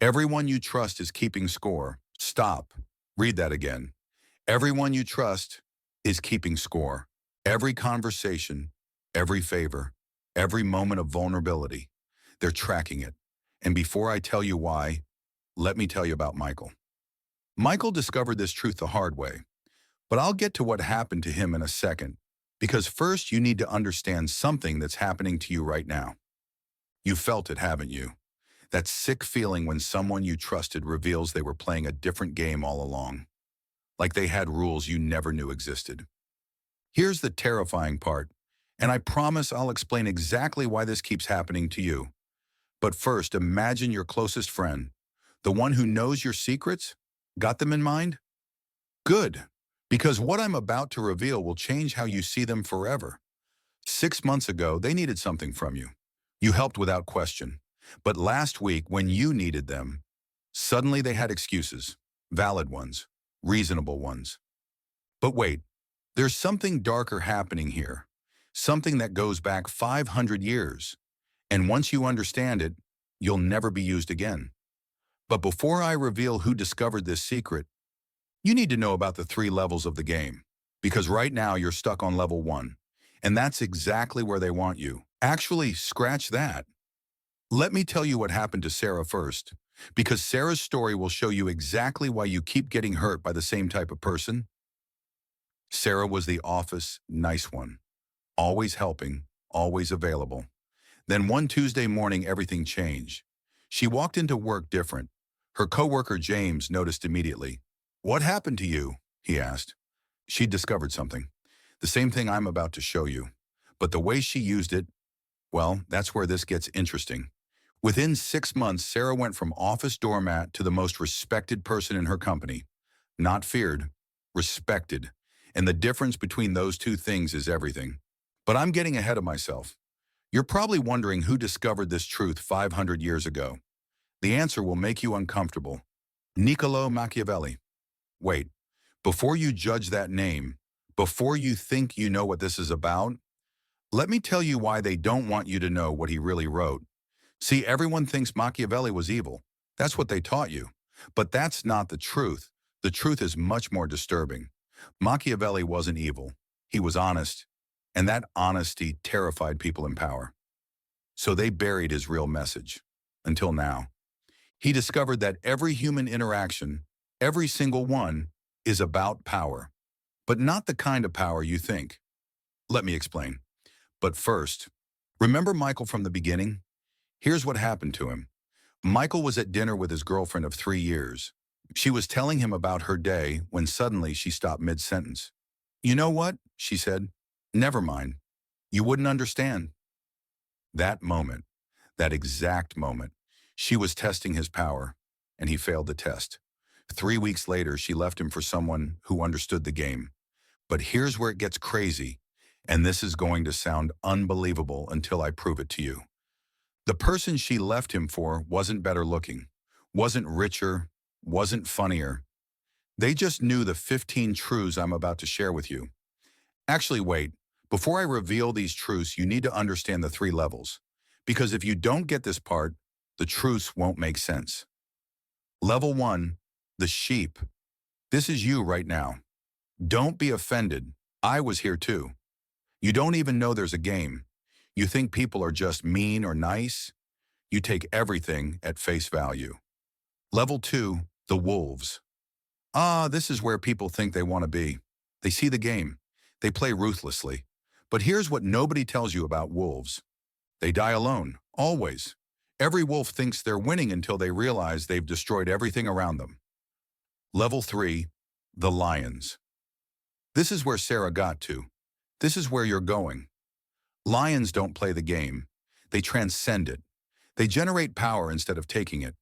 Everyone you trust is keeping score. Stop. Read that again. Everyone you trust is keeping score. Every conversation, every favor, every moment of vulnerability, they're tracking it. And before I tell you why, let me tell you about Michael. Michael discovered this truth the hard way, but I'll get to what happened to him in a second, because first you need to understand something that's happening to you right now. You felt it, haven't you? That sick feeling when someone you trusted reveals they were playing a different game all along, like they had rules you never knew existed. Here's the terrifying part, and I promise I'll explain exactly why this keeps happening to you. But first, imagine your closest friend, the one who knows your secrets. Got them in mind? Good, because what I'm about to reveal will change how you see them forever. 6 months ago, they needed something from you. You helped without question. But last week, when you needed them, suddenly they had excuses, valid ones, reasonable ones. But wait, there's something darker happening here, something that goes back 500 years. And once you understand it, you'll never be used again. But before I reveal who discovered this secret, you need to know about the 3 levels of the game. Because right now you're stuck on level 1. And that's exactly where they want you. Actually, scratch that. Let me tell you what happened to Sarah first. Because Sarah's story will show you exactly why you keep getting hurt by the same type of person. Sarah was the office nice one. Always helping, always available. Then one Tuesday morning, everything changed. She walked into work different. Her coworker James noticed immediately. "What happened to you?" he asked. She discovered something. The same thing I'm about to show you. But the way she used it, well, that's where this gets interesting. Within 6 months, Sarah went from office doormat to the most respected person in her company. Not feared, respected. And the difference between those two things is everything. But I'm getting ahead of myself. You're probably wondering who discovered this truth 500 years ago. The answer will make you uncomfortable. Niccolò Machiavelli. Wait, before you judge that name, before you think you know what this is about, let me tell you why they don't want you to know what he really wrote. See, everyone thinks Machiavelli was evil. That's what they taught you. But that's not the truth. The truth is much more disturbing. Machiavelli wasn't evil. He was honest. And that honesty terrified people in power. So they buried his real message. Until now. He discovered that every human interaction, every single one, is about power. But not the kind of power you think. Let me explain. But first, remember Michael from the beginning? Here's what happened to him. Michael was at dinner with his girlfriend of 3 years. She was telling him about her day when suddenly she stopped mid-sentence. "You know what?" she said. "Never mind. You wouldn't understand." That moment, that exact moment, she was testing his power, and he failed the test. 3 weeks later, she left him for someone who understood the game. But here's where it gets crazy, and this is going to sound unbelievable until I prove it to you. The person she left him for wasn't better looking, wasn't richer, wasn't funnier. They just knew the 15 truths I'm about to share with you. Actually, wait. Before I reveal these truths, you need to understand the 3 levels. Because if you don't get this part, the truths won't make sense. Level 1, the sheep. This is you right now. Don't be offended. I was here too. You don't even know there's a game. You think people are just mean or nice. You take everything at face value. Level 2, the wolves. This is where people think they want to be. They see the game. They play ruthlessly. But here's what nobody tells you about wolves. They die alone, always. Every wolf thinks they're winning until they realize they've destroyed everything around them. Level 3, the lions. This is where Sarah got to. This is where you're going. Lions don't play the game. They transcend it. They generate power instead of taking it.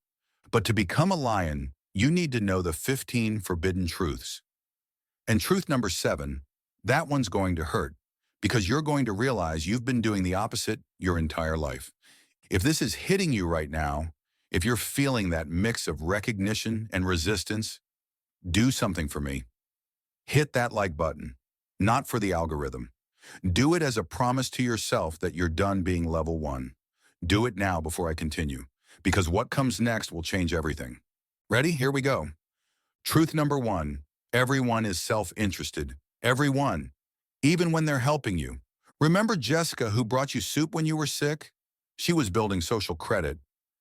But to become a lion, you need to know the 15 forbidden truths. And truth number 7, that one's going to hurt, because you're going to realize you've been doing the opposite your entire life. If this is hitting you right now, if you're feeling that mix of recognition and resistance, do something for me. Hit that like button, not for the algorithm. Do it as a promise to yourself that you're done being level 1. Do it now before I continue. because what comes next will change everything. Ready? Here we go. Truth number one, everyone is self-interested. Everyone, even when they're helping you. Remember Jessica who brought you soup when you were sick? She was building social credit.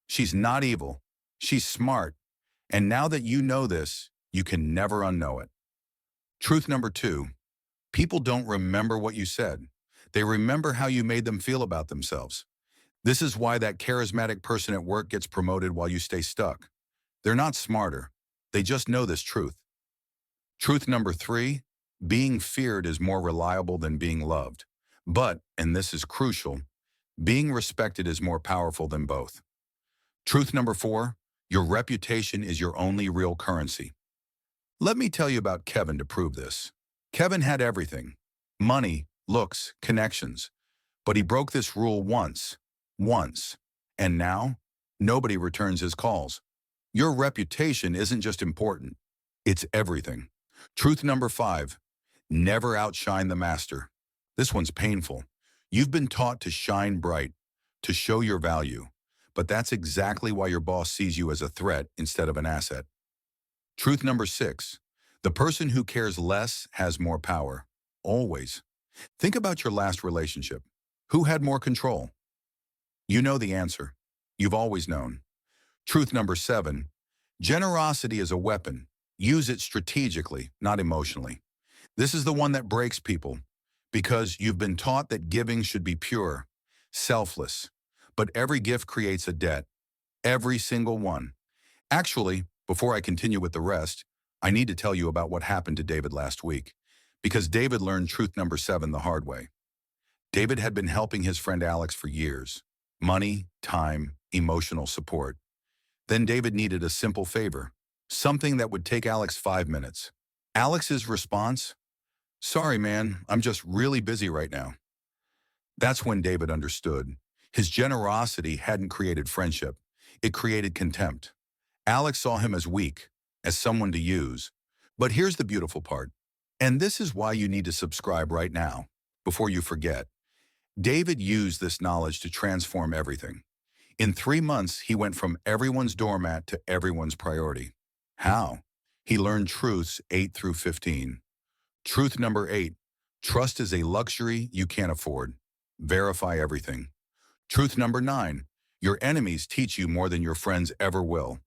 She's not evil. She's smart. And now that you know this, you can never unknow it. Truth number two, people don't remember what you said. They remember how you made them feel about themselves. This is why that charismatic person at work gets promoted while you stay stuck. They're not smarter. They just know this truth. Truth number three, being feared is more reliable than being loved. But, and this is crucial, being respected is more powerful than both. Truth number four, your reputation is your only real currency. Let me tell you about Kevin to prove this. Kevin had everything, money, looks, connections. But he broke this rule once. And now, nobody returns his calls. Your reputation isn't just important, it's everything. Truth number five, never outshine the master. This one's painful. You've been taught to shine bright, to show your value, but that's exactly why your boss sees you as a threat instead of an asset. Truth number six, the person who cares less has more power, always. Think about your last relationship. Who had more control? You know the answer. You've always known. Truth number seven, generosity is a weapon. Use it strategically, not emotionally. This is the one that breaks people because you've been taught that giving should be pure, selfless. But every gift creates a debt. Every single one. Actually, before I continue with the rest, I need to tell you about what happened to David last week, because David learned truth number seven the hard way. David had been helping his friend Alex for years. Money, time, emotional support. Then David needed a simple favor, something that would take Alex 5 minutes. Alex's response? Sorry, man, I'm just really busy right now. That's when David understood. His generosity hadn't created friendship. It created contempt. Alex saw him as weak, as someone to use. But here's the beautiful part. And this is why you need to subscribe right now, before you forget. David used this knowledge to transform everything. In 3 months, he went from everyone's doormat to everyone's priority. How? He learned truths 8 through 15. Truth number 8, trust is a luxury you can't afford. Verify everything. Truth number 9, your enemies teach you more than your friends ever will.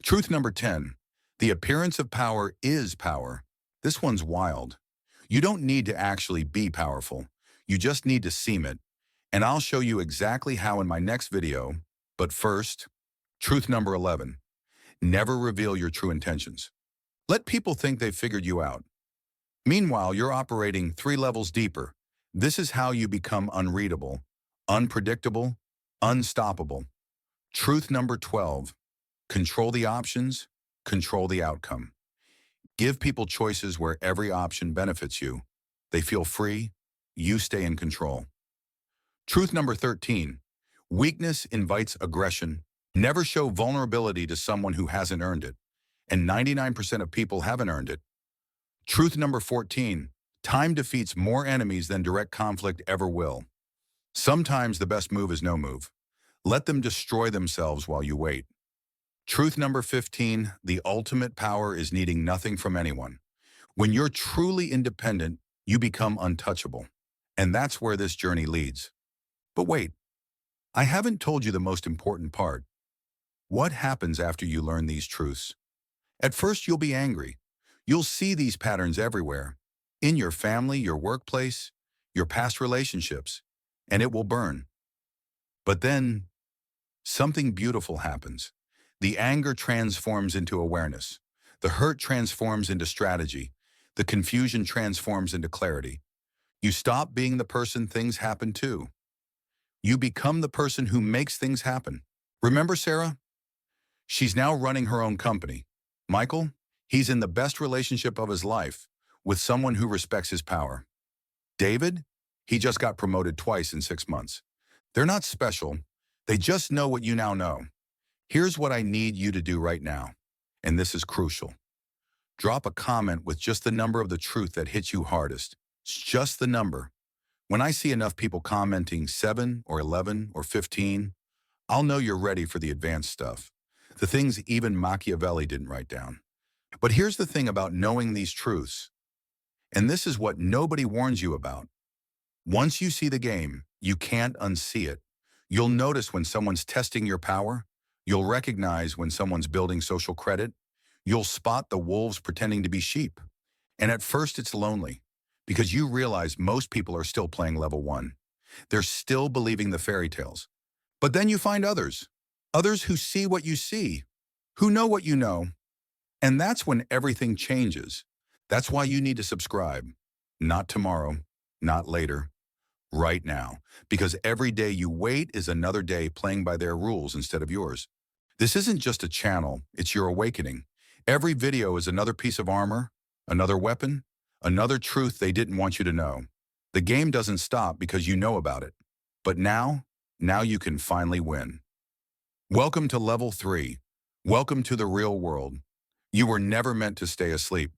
Truth number 10, the appearance of power is power. This one's wild. You don't need to actually be powerful. You just need to seem it. And I'll show you exactly how in my next video. But first, truth number 11, never reveal your true intentions. Let people think they've figured you out. Meanwhile, you're operating 3 levels deeper. This is how you become unreadable, unpredictable, unstoppable. Truth number 12, control the options, control the outcome. Give people choices where every option benefits you. They feel free, you stay in control. Truth number 13, weakness invites aggression. Never show vulnerability to someone who hasn't earned it. And 99% of people haven't earned it. Truth number 14, time defeats more enemies than direct conflict ever will. Sometimes the best move is no move. Let them destroy themselves while you wait. Truth number 15, the ultimate power is needing nothing from anyone. When you're truly independent, you become untouchable. And that's where this journey leads. But wait, I haven't told you the most important part. What happens after you learn these truths? At first, you'll be angry. You'll see these patterns everywhere, in your family, your workplace, your past relationships, and it will burn. But then, something beautiful happens. The anger transforms into awareness. The hurt transforms into strategy. The confusion transforms into clarity. You stop being the person things happen to. You become the person who makes things happen. Remember Sarah? She's now running her own company. Michael? He's in the best relationship of his life, with someone who respects his power. David? He just got promoted twice in 6 months. They're not special. They just know what you now know. Here's what I need you to do right now, and this is crucial. Drop a comment with just the number of the truth that hits you hardest. It's just the number. When I see enough people commenting 7 or 11 or 15, I'll know you're ready for the advanced stuff. The things even Machiavelli didn't write down. But here's the thing about knowing these truths, and this is what nobody warns you about. Once you see the game, you can't unsee it. You'll notice when someone's testing your power. You'll recognize when someone's building social credit. You'll spot the wolves pretending to be sheep. And at first it's lonely, because you realize most people are still playing level 1. They're still believing the fairy tales. But then you find others who see what you see, who know what you know. And that's when everything changes. That's why you need to subscribe. Not tomorrow, not later, right now. Because every day you wait is another day playing by their rules instead of yours. This isn't just a channel, it's your awakening. Every video is another piece of armor, another weapon, another truth they didn't want you to know. The game doesn't stop because you know about it. But now you can finally win. Welcome to level 3. Welcome to the real world. You were never meant to stay asleep.